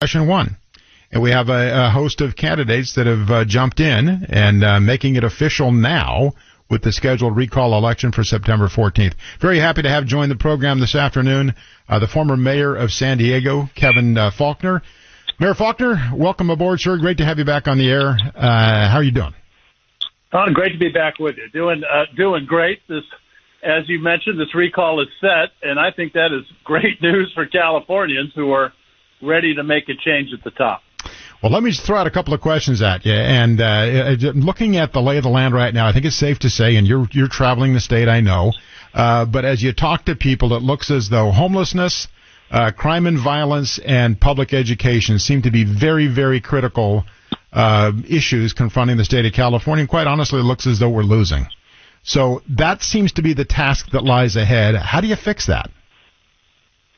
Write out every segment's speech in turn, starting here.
Session 1. And we have a host of candidates that have jumped in and making it official now with the scheduled recall election for September 14th. Very happy to have joined the program this afternoon the former mayor of San Diego, Kevin Faulconer. Mayor Faulconer, welcome aboard, sir. Great to have you back on the air. How are you doing? Great to be back with you. Doing great. As you mentioned, this recall is set, and I think that is great news for Californians who are ready to make a change at the top. Well, let me just throw out a couple of questions at you. And looking at the lay of the land right now, I think it's safe to say, and you're traveling the state, I know, but as you talk to people, it looks as though homelessness, crime and violence, and public education seem to be very, very critical issues confronting the state of California. And quite honestly, it looks as though we're losing. So that seems to be the task that lies ahead. How do you fix that?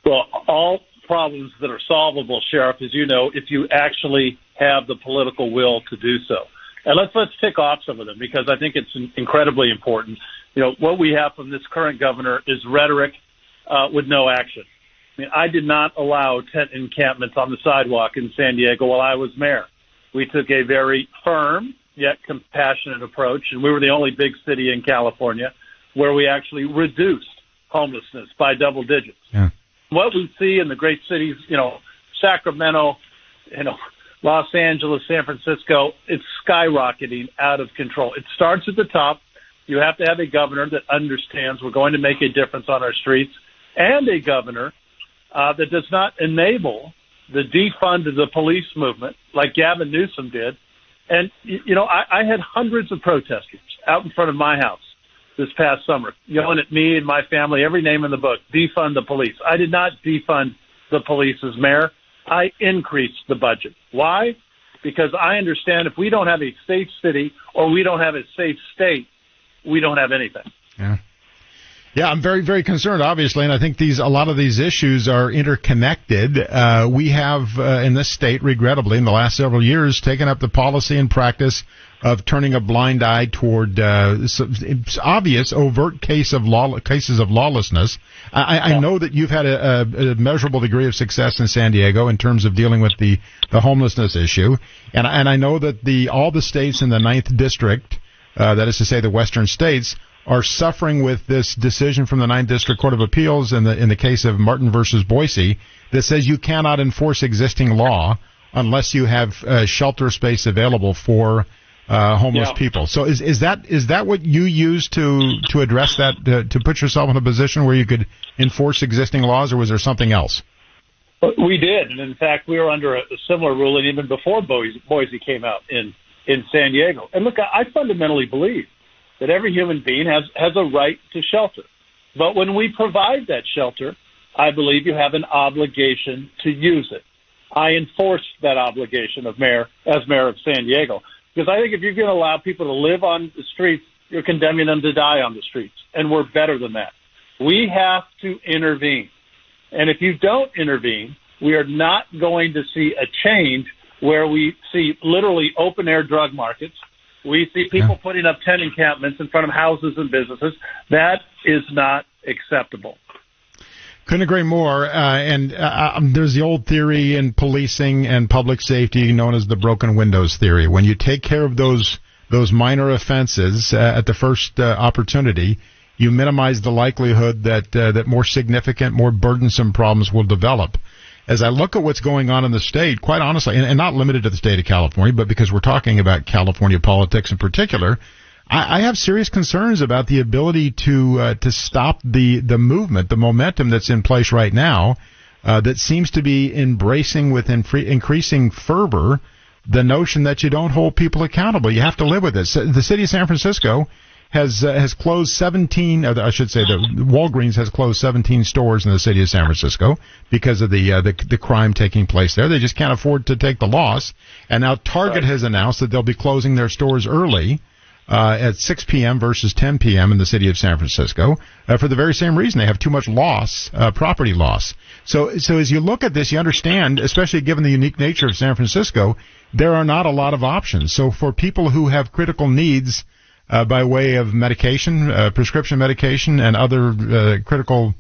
Well, all problems that are solvable, Sheriff, as you know, if you actually have the political will to do so. And let's tick off some of them, because I think it's incredibly important. You know, what we have from this current governor is rhetoric with no action. I mean, I did not allow tent encampments on the sidewalk in San Diego while I was mayor. We took a very firm yet compassionate approach, and we were the only big city in California where we actually reduced homelessness by double digits. Yeah. What we see in the great cities, Sacramento, Los Angeles, San Francisco, it's skyrocketing out of control. It starts at the top. You have to have a governor that understands we're going to make a difference on our streets, and a governor that does not enable the defund of the police movement like Gavin Newsom did. And, I had hundreds of protesters out in front of my house this past summer, yelling at me and my family, every name in the book, defund the police. I did not defund the police as mayor. I increased the budget. Why? Because I understand if we don't have a safe city or we don't have a safe state, we don't have anything. Yeah, I'm very, very concerned, obviously, and I think a lot of these issues are interconnected. We have, in this state, regrettably, in the last several years, taken up the policy and practice of turning a blind eye toward obvious, overt cases of lawlessness. I know that you've had a measurable degree of success in San Diego in terms of dealing with the homelessness issue, and I know that all the states in the 9th District, that is to say the western states, are suffering with this decision from the 9th District Court of Appeals in the case of Martin versus Boise that says you cannot enforce existing law unless you have shelter space available for homeless people. So is that what you use to address that, to put yourself in a position where you could enforce existing laws, or was there something else? We did, and in fact, we were under a similar ruling even before Boise came out in San Diego. And look, I fundamentally believe that every human being has a right to shelter. But when we provide that shelter, I believe you have an obligation to use it. I enforced that obligation as mayor of San Diego, because I think if you're going to allow people to live on the streets, you're condemning them to die on the streets, and we're better than that. We have to intervene. And if you don't intervene, we are not going to see a change where we see literally open-air drug markets. We see people putting up tent encampments in front of houses and businesses. That is not acceptable. Couldn't agree more. And there's the old theory in policing and public safety known as the broken windows theory. When you take care of those minor offenses at the first opportunity, you minimize the likelihood that more significant, more burdensome problems will develop. As I look at what's going on in the state, quite honestly, and not limited to the state of California, but because we're talking about California politics in particular, I have serious concerns about the ability to stop the movement, the momentum that's in place right now, that seems to be embracing with increasing fervor the notion that you don't hold people accountable. You have to live with it. So the city of San Francisco has closed 17, I should say the Walgreens has closed 17 stores in the city of San Francisco because of the crime taking place there. They just can't afford to take the loss. And now Target has announced that they'll be closing their stores early at 6 p.m. versus 10 p.m. in the city of San Francisco for the very same reason. They have too much loss, property loss. So as you look at this, you understand, especially given the unique nature of San Francisco, there are not a lot of options. So for people who have critical needs by way of medication, prescription medication, and other critical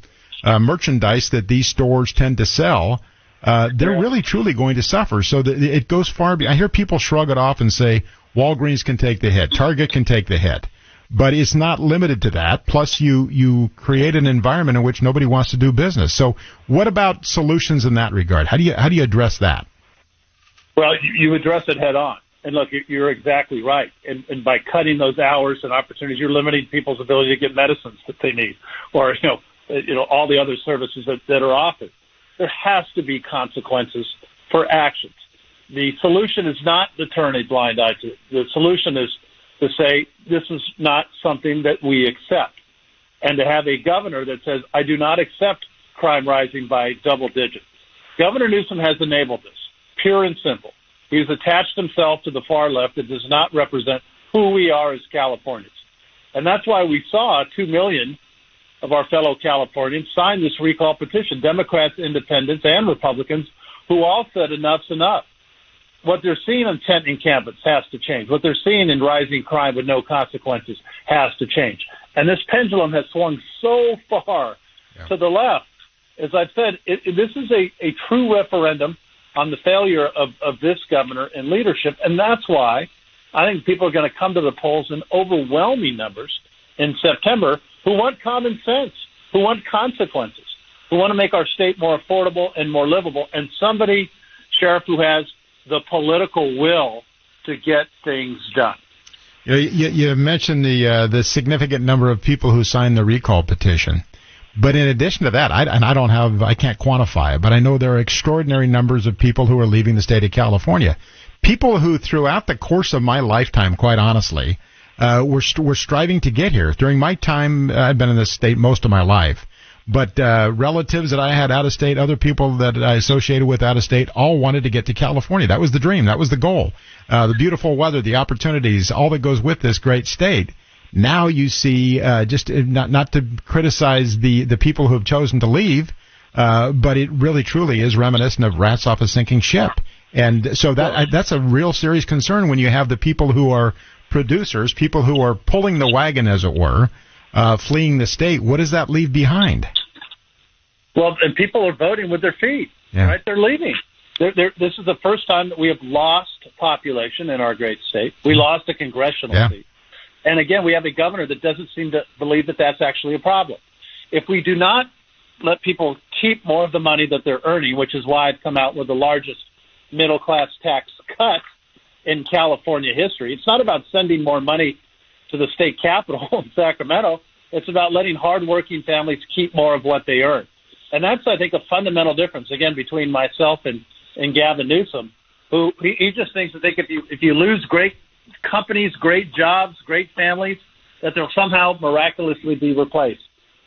merchandise that these stores tend to sell, they're really truly going to suffer. So it goes far beyond. I hear people shrug it off and say Walgreens can take the hit, Target can take the hit. But it's not limited to that. Plus, you create an environment in which nobody wants to do business. So, what about solutions in that regard? How do you address that? Well, you address it head on. And look, you're exactly right. And by cutting those hours and opportunities, you're limiting people's ability to get medicines that they need, or all the other services that are offered. There has to be consequences for actions. The solution is not to turn a blind eye to it. The solution is to say this is not something that we accept, and to have a governor that says, I do not accept crime rising by double digits. Governor Newsom has enabled this, pure and simple. He's attached himself to the far left that does not represent who we are as Californians. And that's why we saw 2 million of our fellow Californians sign this recall petition, Democrats, independents, and Republicans, who all said enough's enough. What they're seeing on tent encampments has to change. What they're seeing in rising crime with no consequences has to change. And this pendulum has swung so far to the left. As I've said, this is a true referendum on the failure of this governor and leadership. And that's why I think people are going to come to the polls in overwhelming numbers in September who want common sense, who want consequences, who want to make our state more affordable and more livable, and somebody, Sheriff, who has the political will to get things done. You mentioned the significant number of people who signed the recall petition. But in addition to that, I can't quantify it, but I know there are extraordinary numbers of people who are leaving the state of California. People who, throughout the course of my lifetime, quite honestly, were striving to get here. During my time, I've been in this state most of my life. But relatives that I had out of state, other people that I associated with out of state, all wanted to get to California. That was the dream. That was the goal. The beautiful weather, the opportunities, all that goes with this great state. Now you see, just not to criticize the people who have chosen to leave, but it really truly is reminiscent of rats off a sinking ship. And so that's a real serious concern when you have the people who are producers, people who are pulling the wagon, as it were, fleeing the state. What does that leave behind? Well, and people are voting with their feet, right? They're leaving. This is the first time that we have lost population in our great state. We lost a congressional seat. And again, we have a governor that doesn't seem to believe that that's actually a problem. If we do not let people keep more of the money that they're earning, which is why I've come out with the largest middle-class tax cut in California history, it's not about sending more money to the state capital in Sacramento. It's about letting hardworking families keep more of what they earn. And that's, I think, a fundamental difference, again, between myself and Gavin Newsom, who he just thinks that if you lose great companies, great jobs, great families, that they'll somehow miraculously be replaced.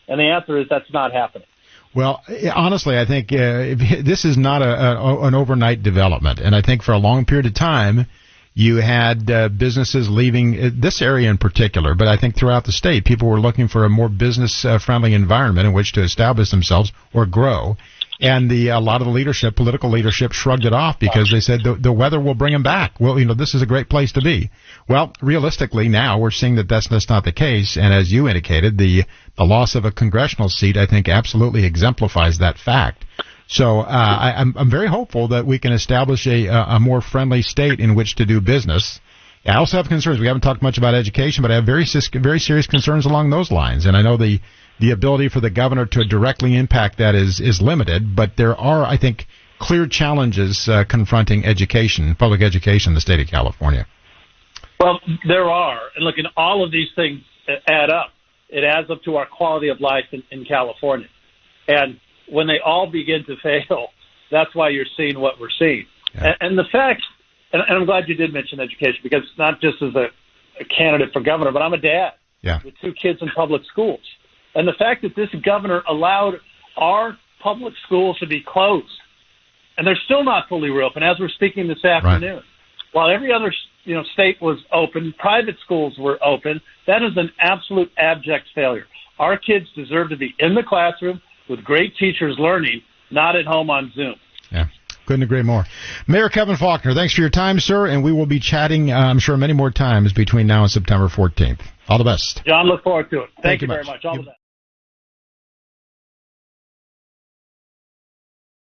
And the answer is that's not happening. Well, honestly, I think this is not an overnight development. And I think for a long period of time, you had businesses leaving this area in particular, but I think throughout the state, people were looking for a more business-friendly environment in which to establish themselves or grow. And a lot of the leadership, political leadership, shrugged it off because they said the weather will bring them back. Well, this is a great place to be. Well, realistically, now we're seeing that that's not the case. And as you indicated, the loss of a congressional seat, I think, absolutely exemplifies that fact. So I'm very hopeful that we can establish a more friendly state in which to do business. I also have concerns. We haven't talked much about education, but I have very serious concerns along those lines. And I know the ability for the governor to directly impact that is limited, but there are, I think, clear challenges confronting education, public education in the state of California. Well, there are. And look, all of these things add up. It adds up to our quality of life in California. And when they all begin to fail, that's why you're seeing what we're seeing. Yeah. And the fact, and I'm glad you did mention education, because it's not just as a candidate for governor, but I'm a dad with 2 kids in public schools. And the fact that this governor allowed our public schools to be closed, and they're still not fully reopened as we're speaking this afternoon. Right. While every other state was open, private schools were open, that is an absolute abject failure. Our kids deserve to be in the classroom with great teachers learning, not at home on Zoom. Yeah, couldn't agree more. Mayor Kevin Faulconer, thanks for your time, sir, and we will be chatting, I'm sure, many more times between now and September 14th. All the best. John, look forward to it. Thank you very much. All the best.